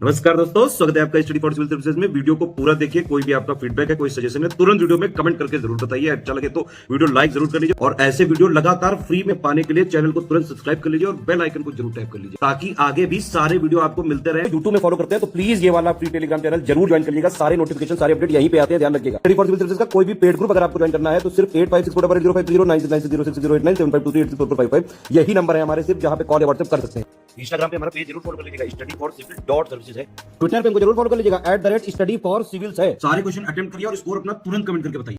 नमस्कार दोस्तों, स्वागत है आपका स्टडी फॉर सिविल सर्विसेज में। वीडियो को पूरा देखिए। कोई भी आपका फीडबैक है, कोई सजेशन है, तुरंत वीडियो में कमेंट करके जरूर बताइए। अच्छा लगे तो वीडियो लाइक जरूर कर लीजिए और ऐसे वीडियो लगातार फ्री में पाने के लिए चैनल को तुरंत सब्सक्राइब कर लीजिए और बेल आइकन को जरूर टैप कर लीजिए ताकि आगे भी सारे वीडियो आपको मिलते रहे। यूट्यूब में फॉलो करते हैं तो प्लीज ये वाला फ्री टेलीग्राम चैनल जरूर ज्वाइन करिएगा। सारे नोटिफिकेशन, सारे अपडेट यहीं पे आते हैं, ध्यान रखिएगा। स्टडी फॉर सिविल सर्विसेज का कोई भी पेड ग्रुप अगर आपको ज्वाइन करना है तो सिर्फ 8564809606097523864555 यही नंबर है हमारे, सिर्फ जहां पे कॉल या व्हाट्सएप कर सकते हैं। इंस्टाग्राम पे हमारा पेज जरूर फॉलो कर लीजिएगा, स्टडी फॉर सिविल .सर्विसेज है। ट्विटर पे हमको जरूर फॉलो कर लीजिएगा, @study for civils है। सारे क्वेश्चन अटेम्प्ट करिए और स्कोर अपना तुरंत कमेंट करके बताइए।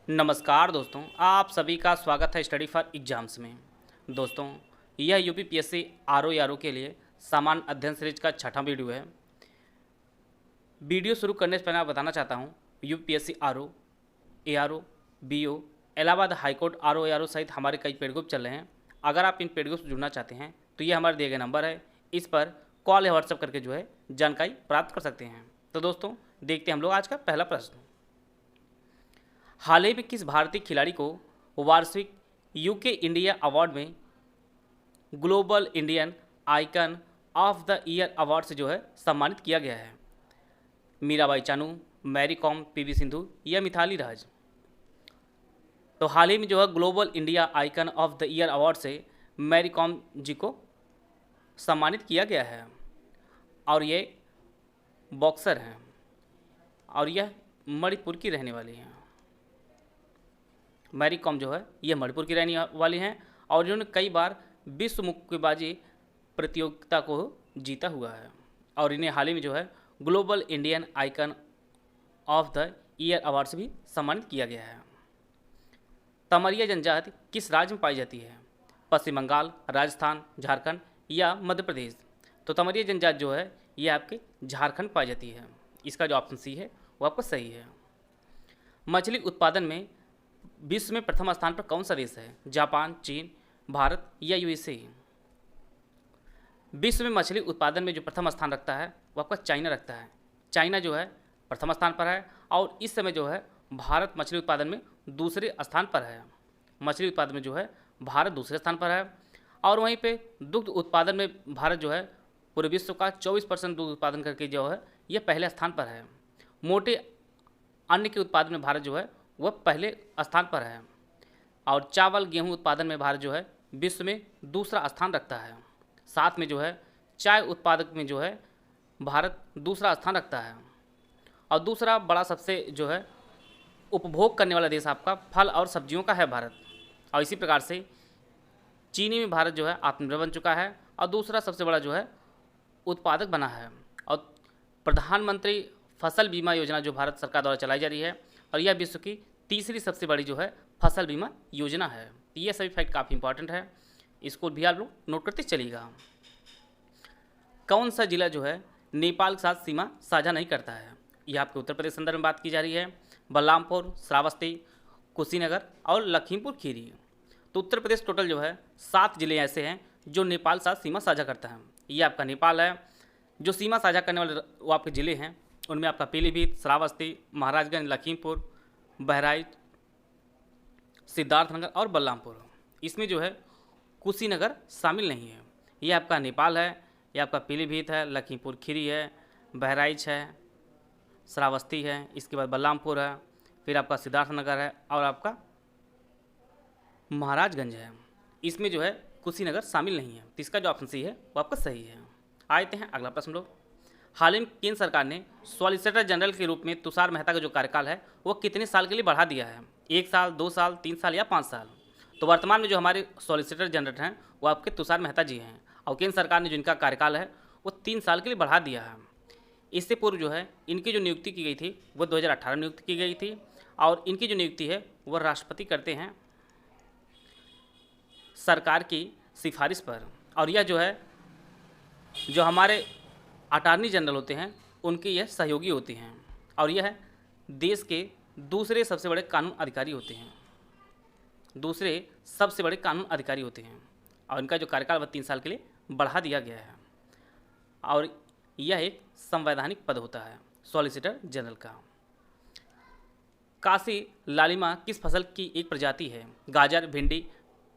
नमस्कार दोस्तों, आप सभी का स्वागत है स्टडी फॉर एग्जाम्स में। दोस्तों, यह यूपीपीएससी आरओ के लिए सामान्य अध्ययन सीरीज का छठा वीडियो है। वीडियो शुरू करने से पहले मैं बताना चाहता हूँ, UPPSC RO, ARO, BO, Allahabad high court RO सहित हमारे कई पेड ग्रुप चल रहे हैं। अगर आप इन पेड ग्रुप से जुड़ना चाहते हैं तो ये हमारे दिए गए नंबर है, इस पर कॉल या व्हाट्सएप करके जो है जानकारी प्राप्त कर सकते हैं। तो दोस्तों, देखते हैं हम लोग आज का पहला प्रश्न। हाल ही में किस भारतीय खिलाड़ी को वार्षिक यूके इंडिया अवार्ड में global Indian icon of the year award से जो है सम्मानित किया गया है? मीराबाई चानू, मैरी कॉम, पीवी सिंधु या मिथाली राज? तो हाल ही में जो है global India icon of the year award से मैरी कॉम जी को सम्मानित किया गया है और ये बॉक्सर हैं और यह मणिपुर की रहने वाली हैं। मैरी कॉम जो है यह मणिपुर की रहने वाली हैं और इन्होंने कई बार विश्व मुक्केबाजी प्रतियोगिता को जीता हुआ है और इन्हें हाल ही में जो है global Indian icon of the year award से भी सम्मानित किया गया है। तमरिया जनजाति किस राज्य में पाई जाती है? पश्चिम बंगाल, राजस्थान, झारखंड या मध्य प्रदेश? तो तमरिया जनजाति जो है ये आपके झारखंड पाई जाती है। इसका जो ऑप्शन सी है वो आपका सही है। मछली उत्पादन में विश्व में प्रथम स्थान पर कौन सा देश है? जापान, चीन, भारत या यूएसए? विश्व में मछली उत्पादन में जो प्रथम स्थान रखता है वो आपका चाइना रखता है। चाइना जो है प्रथम स्थान पर है और इस समय जो है भारत मछली उत्पादन में दूसरे स्थान पर है। मछली उत्पादन में जो है भारत दूसरे स्थान पर है और वहीं पे दुग्ध उत्पादन में भारत जो है पूरे विश्व का 24% दूध उत्पादन करके जो है यह पहले स्थान पर है। मोटे अन्न के उत्पादन में भारत जो है वह पहले स्थान पर है और चावल गेहूं उत्पादन में भारत जो है विश्व में दूसरा स्थान रखता है। साथ में जो है चाय उत्पादक में जो है भारत दूसरा स्थान रखता है और दूसरा बड़ा सबसे जो है उपभोग करने वाला देश आपका फल और सब्जियों का है भारत। और इसी प्रकार से चीनी में भारत जो है आत्मनिर्भर बन चुका है और दूसरा सबसे बड़ा जो है उत्पादक बना है। और प्रधानमंत्री फसल बीमा योजना जो भारत सरकार द्वारा चलाई जा रही है और यह विश्व की तीसरी सबसे बड़ी जो है फसल बीमा योजना है। ये सभी फैक्ट काफ़ी इंपॉर्टेंट है, इसको भी आप लोग नोट करते चलिएगा। कौन सा जिला जो है नेपाल के साथ सीमा साझा नहीं करता है? यह आपके उत्तर प्रदेश संदर्भ में बात की जा रही है। बलरामपुर, श्रावस्ती, कुशीनगर और लखीमपुर खीरी। तो उत्तर प्रदेश टोटल जो है 7 जिले ऐसे हैं जो नेपाल के साथ सीमा साझा करता है। ये आपका नेपाल है। जो सीमा साझा करने वाले वो आपके ज़िले हैं उनमें आपका पीलीभीत, श्रावस्ती, महाराजगंज, लखीमपुर, बहराइच, सिद्धार्थनगर और बलरामपुर। इसमें जो है कुशीनगर शामिल नहीं है। ये आपका नेपाल है, ये आपका पीलीभीत है, लखीमपुर खीरी है, बहराइच है, श्रावस्ती है, इसके बाद बलरामपुर है, फिर आपका सिद्धार्थनगर है और आपका महाराजगंज है। इसमें जो है कुशीनगर शामिल नहीं है। तो इसका जो ऑप्शन सी है वो आपका सही है। आते हैं अगला प्रश्न लोग। हाल ही में केंद्र सरकार ने सॉलिसिटर जनरल के रूप में तुषार मेहता का जो कार्यकाल है वो कितने साल के लिए बढ़ा दिया है? 1 साल, 2 साल, 3 साल या 5 साल? तो वर्तमान में जो हमारे सॉलिसिटर जनरल हैं वो आपके तुषार मेहता जी हैं और केंद्र सरकार ने जिनका कार्यकाल है वो 3 साल के लिए बढ़ा दिया है। इससे पूर्व जो है इनकी जो नियुक्ति की गई थी वो 2018 में नियुक्ति की गई थी और इनकी जो नियुक्ति है वह राष्ट्रपति करते हैं सरकार की सिफारिश पर। और यह जो है जो हमारे अटॉर्नी जनरल होते हैं उनकी यह सहयोगी होती हैं और यह देश के दूसरे सबसे बड़े कानून अधिकारी होते हैं। दूसरे सबसे बड़े कानून अधिकारी होते हैं और इनका जो कार्यकाल वह 3 साल के लिए बढ़ा दिया गया है और यह एक संवैधानिक पद होता है सॉलिसिटर जनरल का। काशी लालिमा किस फसल की एक प्रजाति है? गाजर, भिंडी,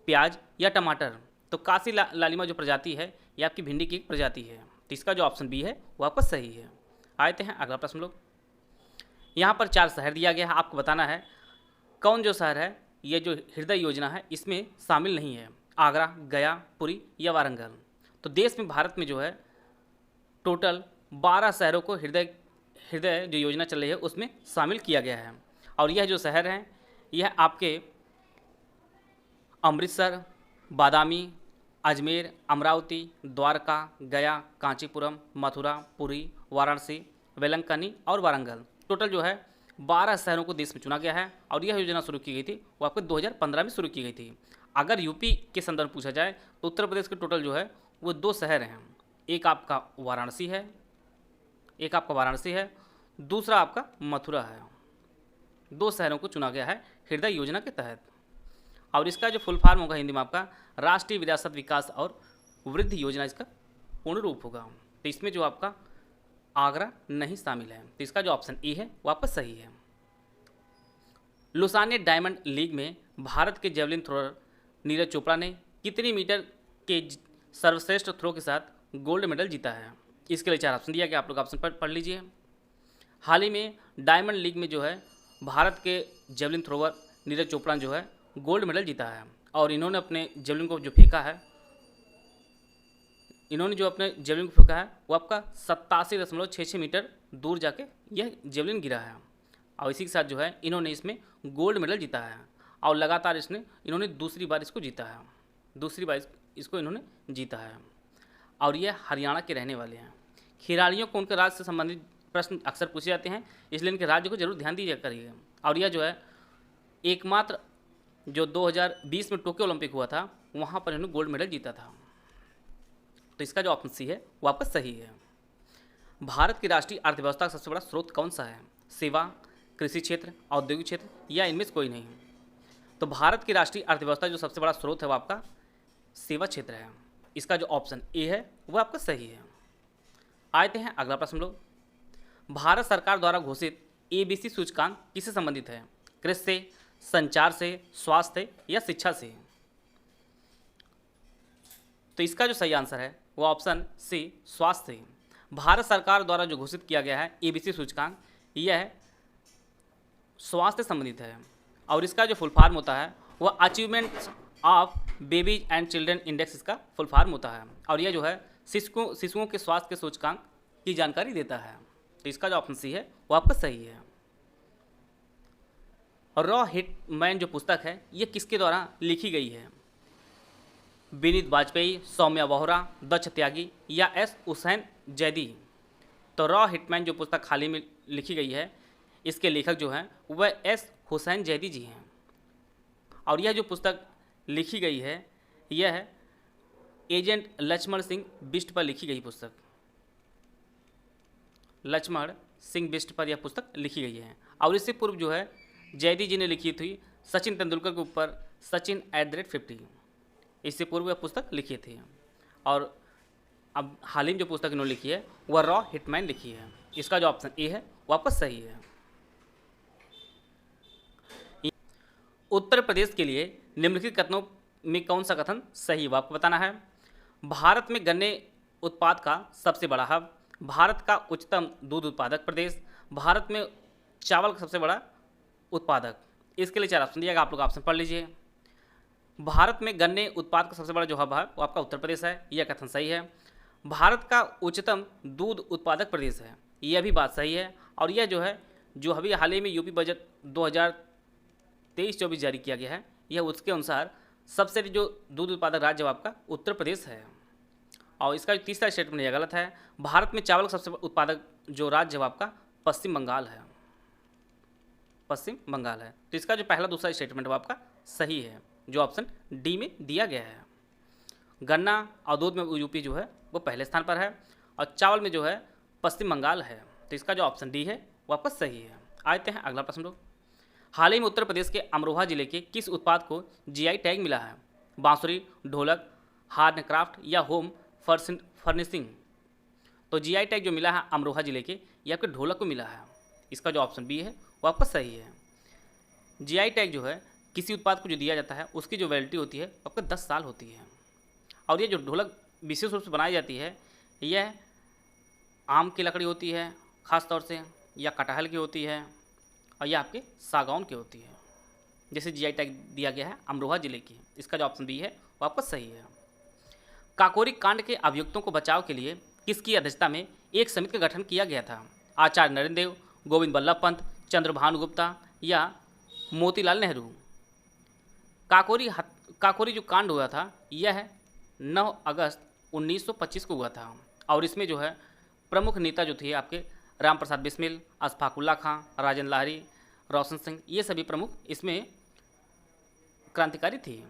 प्याज या टमाटर? तो काशी लालिमा जो प्रजाति है ये आपकी भिंडी की एक प्रजाति है। तो इसका जो ऑप्शन बी है वो आपका सही है। आते हैं अगला प्रश्न लोग। यहाँ पर 4 शहर दिया गया है, आपको बताना है कौन जो शहर है ये जो हृदय योजना है इसमें शामिल नहीं है, आगरा, गया, पुरी या वारंगल। तो देश में भारत में जो है टोटल 12 शहरों को हृदय जो योजना चल रही है उसमें शामिल किया गया है। और यह जो शहर हैं यह आपके अमृतसर, बादामी, अजमेर, अमरावती, द्वारका, गया, कांचीपुरम, मथुरा, पुरी, वाराणसी, वेलंकन्नी और वारंगल, टोटल जो है 12 शहरों को देश में चुना गया है। और यह योजना शुरू की गई थी वो आपको 2015 में शुरू की गई थी। अगर यूपी के संदर्भ में पूछा जाए तो उत्तर प्रदेश के टोटल जो है वो 2 शहर हैं, एक आपका वाराणसी है, दूसरा आपका मथुरा है। 2 शहरों को चुना गया है हृदय योजना के तहत। और इसका जो फुल फॉर्म होगा हिंदी में आपका राष्ट्रीय विरासत विकास और वृद्धि योजना इसका पूर्ण रूप होगा। तो इसमें जो आपका आगरा नहीं शामिल है, तो इसका जो ऑप्शन ए है वो आपका सही है। लुसाने डायमंड लीग में भारत के जेवलिन थ्रोअर नीरज चोपड़ा ने कितनी मीटर के सर्वश्रेष्ठ थ्रो के साथ गोल्ड मेडल जीता है? इसके लिए 4 ऑप्शन दिया गया, आप लोग ऑप्शन पढ़ लीजिए। हाल ही में डायमंड लीग में जो है भारत के जेवलिन थ्रोअर नीरज चोपड़ा ने जो है गोल्ड मेडल जीता है। और इन्होंने अपने जेवलिन को जो फेंका है वो आपका 87.66 मीटर दूर जाके यह जेवलिन गिरा है। और इसी के साथ जो है इन्होंने इसमें गोल्ड मेडल जीता है। और लगातार इन्होंने दूसरी बार इसको इन्होंने जीता है। और यह हरियाणा के रहने वाले हैं। खिलाड़ियों को उनके राज्य से संबंधित प्रश्न अक्सर पूछे जाते हैं, इसलिए इनके राज्य को जरूर ध्यान दीजिए करिएगा। और यह जो है एकमात्र जो 2020 में टोक्यो ओलंपिक हुआ था वहाँ पर इन्होंने गोल्ड मेडल जीता था। तो इसका जो ऑप्शन सी है वो आपका सही है। भारत की राष्ट्रीय अर्थव्यवस्था का सबसे बड़ा स्रोत कौन सा है? सेवा, कृषि क्षेत्र, औद्योगिक क्षेत्र या इनमें से कोई नहीं? तो भारत की राष्ट्रीय अर्थव्यवस्था जो सबसे बड़ा स्रोत है वो आपका सेवा क्षेत्र है। इसका जो ऑप्शन ए है वो आपका सही है। आते हैं अगला प्रश्न लोग। भारत सरकार द्वारा घोषित ABC सूचकांक किससे संबंधित है? कृषि से, संचार से, स्वास्थ्य या शिक्षा से? तो इसका जो सही आंसर है वो ऑप्शन सी स्वास्थ्य है। भारत सरकार द्वारा जो घोषित किया गया है ABC सूचकांक यह स्वास्थ्य संबंधित है। और इसका जो फुल फॉर्म होता है वह achievement of babies and children index इसका फुल फॉर्म होता है। और यह जो है शिशुओं के स्वास्थ्य के सूचकांक की जानकारी देता है। तो इसका जो ऑप्शन सी है वो आपका सही है। और रॉ हिटमैन जो पुस्तक है ये किसके द्वारा लिखी गई है? विनीत वाजपेयी, सौम्या वोहरा, दक्ष त्यागी या एस हुसैन जैदी? तो रॉ हिटमैन जो पुस्तक हाल ही में लिखी गई है इसके लेखक जो हैं वह एस हुसैन जैदी जी हैं। और यह जो पुस्तक लिखी गई है यह एजेंट लक्ष्मण सिंह बिष्ट पर लिखी गई पुस्तक, लक्ष्मण सिंह बिष्ट पर यह पुस्तक लिखी गई है। और इससे पूर्व जो है जैदी जी ने लिखी थी सचिन तेंदुलकर के ऊपर सचिन @50, इससे पूर्व यह पुस्तक लिखी थी। और अब हाल ही में जो पुस्तक इन्होंने लिखी है वह रॉ हिटमैन लिखी है। इसका जो ऑप्शन ए है वो आपका सही है। उत्तर प्रदेश के लिए निम्नलिखित कथनों में कौन सा कथन सही है आपको बताना है? भारत में गन्ने उत्पाद का सबसे बड़ा हब, भारत का उच्चतम दूध उत्पादक प्रदेश, भारत में चावल का सबसे बड़ा उत्पादक। इसके लिए 4 ऑप्शन दिया, आप लोग ऑप्शन पढ़ लीजिए। भारत में गन्ने उत्पाद का सबसे बड़ा जो हब है वो आपका उत्तर प्रदेश है, यह कथन सही है। भारत का उच्चतम दूध उत्पादक प्रदेश है, यह भी बात सही है। और यह जो है जो अभी हाल ही में यूपी बजट 2023-24 जारी किया गया है यह उसके अनुसार सबसे जो दूध उत्पादक राज्य आपका उत्तर प्रदेश है। और इसका जो तीसरा स्टेटमेंट यह गलत है। भारत में चावल का सबसे उत्पादक जो राज्य है आपका पश्चिम बंगाल है, तो इसका जो पहला दूसरा स्टेटमेंट वो आपका सही है, जो ऑप्शन डी में दिया गया है। गन्ना और दूध में यूपी जो है वो पहले स्थान पर है और चावल में जो है पश्चिम बंगाल है, तो इसका जो ऑप्शन डी है वो आपका सही है। आते हैं अगला प्रश्न लोग। हाल ही में उत्तर प्रदेश के अमरोहा जिले के किस उत्पाद को जीआई टैग मिला है? बांसुरी, ढोलक, हैंडक्राफ्ट या होम फर्निशिंग? तो जीआई टैग जो मिला है अमरोहा जिले के ये आपके ढोलक को मिला है। इसका जो ऑप्शन बी है वो आपका सही है। जीआई टैग जो है किसी उत्पाद को जो दिया जाता है उसकी जो वैलिडिटी होती है आपका 10 साल होती है। और ये जो ढोलक विशेष रूप से बनाई जाती है यह आम की लकड़ी होती है ख़ास तौर से, या कटहल की होती है, और यह आपके सागौन की होती है। जैसे जीआई टैग दिया गया है अमरोहा जिले की। इसका जो ऑप्शन बी है वो आपका सही है। काकोरी कांड के अभियुक्तों को बचाव के लिए किसकी अध्यक्षता में एक समिति का गठन किया गया था? आचार्य नरेंद्र देव, गोविंद बल्लभ पंत, चंद्रभानु गुप्ता या मोतीलाल नेहरू? काकोरी जो कांड हुआ था यह 9 अगस्त 1925 को हुआ था, और इसमें जो है प्रमुख नेता जो थे आपके राम प्रसाद बिस्मिल, अशफाक उल्ला खां, राजेंद्र लाहिड़ी, रोशन सिंह, ये सभी प्रमुख इसमें क्रांतिकारी थे।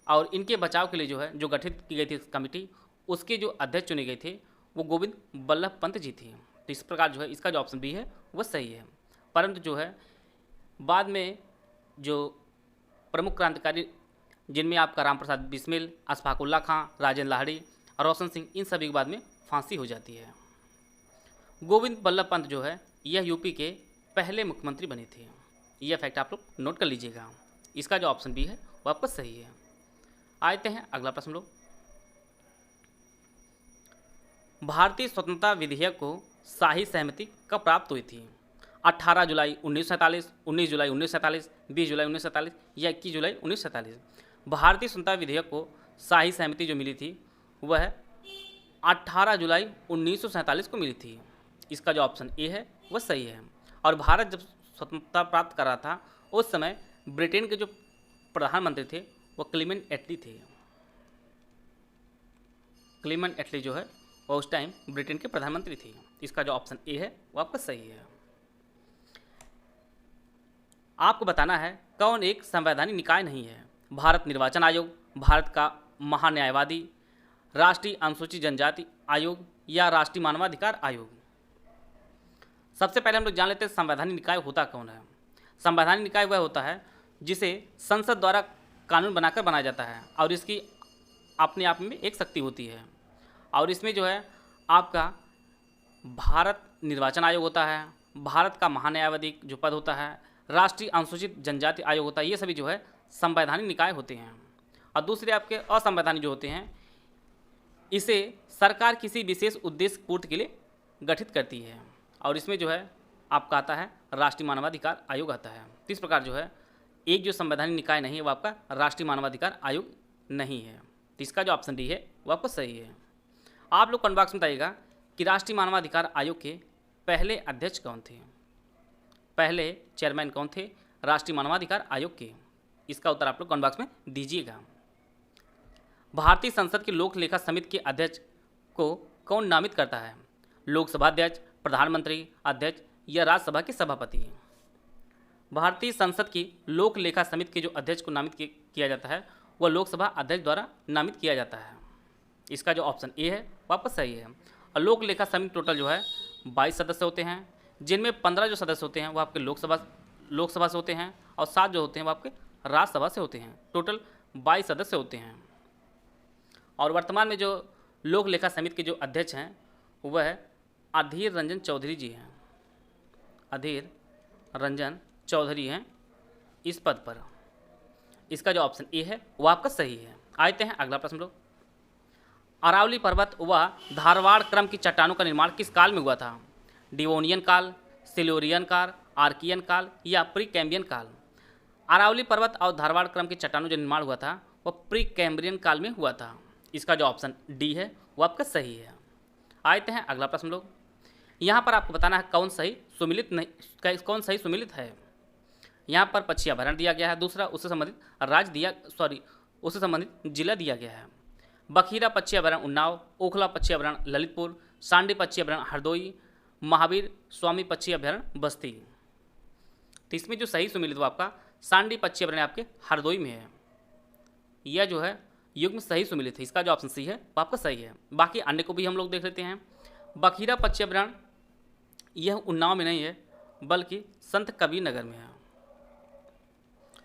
और इनके बचाव के लिए जो है जो गठित की गई थी कमेटी, उसके जो अध्यक्ष चुने गए थे वो गोविंद बल्लभ पंत जी थे। तो इस प्रकार जो है इसका जो ऑप्शन बी है वो सही है। परंतु जो है बाद में जो प्रमुख क्रांतिकारी जिनमें आपका राम प्रसाद बिस्मिल, अशफाक उल्ला खां, राजेंद्र लाहिड़ी और रोशन सिंह, इन सभी के बाद में फांसी हो जाती है। गोविंद बल्लभ पंत जो है यह यूपी के पहले मुख्यमंत्री बने थे। यह फैक्ट आप लोग नोट कर लीजिएगा। इसका जो ऑप्शन बी है वो आपका सही है। आते हैं अगला प्रश्न लोग। भारतीय स्वतंत्रता विधेयक को शाही सहमति कब प्राप्त हुई थी? 18 जुलाई 1947, 19 जुलाई 1947, 20 जुलाई 1947 या 21 जुलाई 1947? भारतीय स्वतंत्रता विधेयक को शाही सहमति जो मिली थी वह 18 जुलाई 1947 को मिली थी। इसका जो ऑप्शन ए है वह सही है। और भारत जब स्वतंत्रता प्राप्त कर रहा था उस समय ब्रिटेन के जो प्रधानमंत्री थे वो क्लीमेंट एटली थे। क्लीमेंट एटली जो है वो उस टाइम ब्रिटेन के प्रधानमंत्री थे। इसका जो ऑप्शन ए है वो आपका सही है। आपको बताना है कौन एक संवैधानिक निकाय नहीं है? भारत निर्वाचन आयोग, भारत का महान्यायवादी, राष्ट्रीय अनुसूचित जनजाति आयोग या राष्ट्रीय मानवाधिकार आयोग? सबसे पहले हम लोग जान लेते हैं संवैधानिक निकाय होता कौन है। संवैधानिक निकाय वह होता है जिसे संसद द्वारा कानून बनाकर बनाया जाता है, और इसकी अपने आप में एक शक्ति होती है। और इसमें जो है आपका भारत निर्वाचन आयोग होता है, भारत का महान्यायवादी जो पद होता है, राष्ट्रीय अनुसूचित जनजाति आयोग होता है, ये सभी जो है संवैधानिक निकाय होते हैं। और दूसरे आपके असंवैधानिक जो होते हैं इसे सरकार किसी विशेष उद्देश्य पूर्ति के लिए गठित करती है, और इसमें जो है आपका आता है राष्ट्रीय मानवाधिकार आयोग आता है। तो इस प्रकार जो है एक जो संवैधानिक निकाय नहीं है वो आपका राष्ट्रीय मानवाधिकार आयोग नहीं है। तो इसका जो ऑप्शन डी है वो आपको सही है। आप लोग कमेंट बॉक्स में बताइएगा कि राष्ट्रीय मानवाधिकार आयोग के पहले अध्यक्ष कौन थे, पहले चेयरमैन कौन थे राष्ट्रीय मानवाधिकार आयोग के? इसका उत्तर आप लोग कमेंट बॉक्स में दीजिएगा। भारतीय संसद की लोक लेखा समिति के अध्यक्ष को कौन नामित करता है? लोकसभा अध्यक्ष, प्रधानमंत्री, अध्यक्ष या राज्यसभा के सभापति? भारतीय संसद की लोक लेखा समिति के जो अध्यक्ष को नामित किया जाता है वह लोकसभा अध्यक्ष द्वारा नामित किया जाता है। इसका जो ऑप्शन ए है वापस सही है। और लोक लेखा समिति टोटल जो है 22 सदस्य होते हैं, जिनमें 15 जो सदस्य होते हैं वो आपके लोकसभा से होते हैं, और 7 जो होते हैं वो आपके राज्यसभा से होते हैं। टोटल 22 सदस्य होते हैं। और वर्तमान में जो लोक लेखा समिति के जो अध्यक्ष हैं वह अधीर रंजन चौधरी जी हैं। अधीर रंजन चौधरी हैं इस पद पर। इसका जो ऑप्शन ए है वो आपका सही है। आते हैं अगला प्रश्न लोग। अरावली पर्वत व धारवाड़ क्रम की चट्टानों का निर्माण किस काल में हुआ था? डिवोनियन काल, सिल्यूरियन काल, आर्कियन काल या प्री कैम्ब्रियन काल? अरावली पर्वत और धारवाड़ क्रम की चट्टानों जो निर्माण हुआ था वह प्री कैम्ब्रियन काल में हुआ था। इसका जो ऑप्शन डी है वो आपका सही है। आते हैं अगला प्रश्न लोग। यहाँ पर आपको बताना है कौन सही सुमिलित है। यहाँ पर पक्षी अभयारण्य दिया गया है, दूसरा उससे संबंधित जिला दिया गया है। बखीरा पक्षी अभयारण्य उन्नाव, ओखला पक्षी अभयारण्य ललितपुर, सांडी पक्षी अभयारण्य हरदोई, महावीर स्वामी पक्षी अभयारण्य बस्ती। तो इसमें जो सही सुमिलित वो आपका सांडी पक्षी अभयारण्य आपके हरदोई में है। यह जो है युग्म सही सुमिलित है। इसका जो ऑप्शन सी है वो आपका सही है। बाकी अन्य को भी हम लोग देख लेते हैं। बखीरा पक्षी अभयारण्य यह उन्नाव में नहीं है बल्कि संत कबीर नगर में है।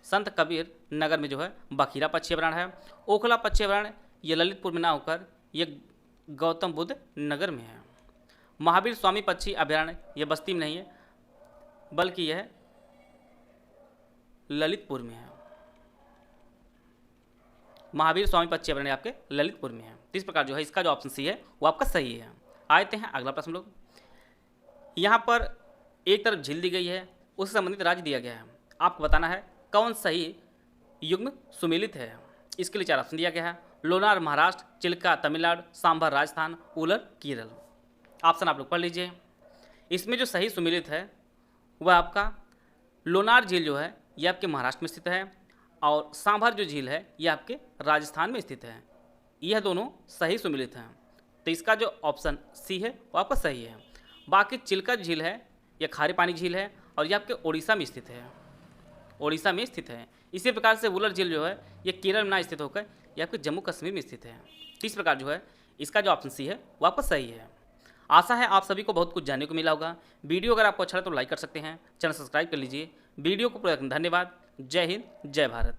संत कबीर नगर में जो है बखीरा पक्षी अभयारण्य है। ओखला पक्षी अभयारण्य यह ललितपुर में ना होकर यह गौतम बुद्ध नगर में है। महावीर स्वामी पक्षी अभयारण्य यह बस्ती में नहीं है बल्कि यह ललितपुर में है। महावीर स्वामी पक्षी अभयारण्य आपके ललितपुर में है। इस प्रकार जो है इसका जो ऑप्शन सी है वो आपका सही है। आते हैं अगला प्रश्न लोग। यहाँ पर एक तरफ झील दी गई है, उससे संबंधित राज्य दिया गया है। आपको बताना है कौन सही युग्म सुमेलित है। इसके लिए 4 ऑप्शन दिया गया है, लोनार महाराष्ट्र, चिल्का तमिलनाडु, सांभर राजस्थान, उलर केरल। ऑप्शन आप लोग पढ़ लीजिए। इसमें जो सही सुमेलित है वह आपका लोनार झील जो है ये आपके महाराष्ट्र में स्थित है, और सांभर जो झील है ये आपके राजस्थान में स्थित है। यह दोनों सही सुमेलित हैं, तो इसका जो ऑप्शन सी है वो आपका सही है। बाकी चिल्का झील है यह खारे पानी झील है, और यह आपके उड़ीसा में स्थित है, उड़ीसा में स्थित है। इसी प्रकार से वुलर झील जो है ये केरल में ना स्थित होकर यह आपके जम्मू कश्मीर में स्थित है। इस प्रकार जो है इसका जो ऑप्शन सी है वो आपका सही है। आशा है आप सभी को बहुत कुछ जानने को मिला होगा। वीडियो अगर आपको अच्छा लगा तो लाइक कर सकते हैं, चैनल सब्सक्राइब कर लीजिए। वीडियो को पूरा धन्यवाद। जय हिंद, जय भारत।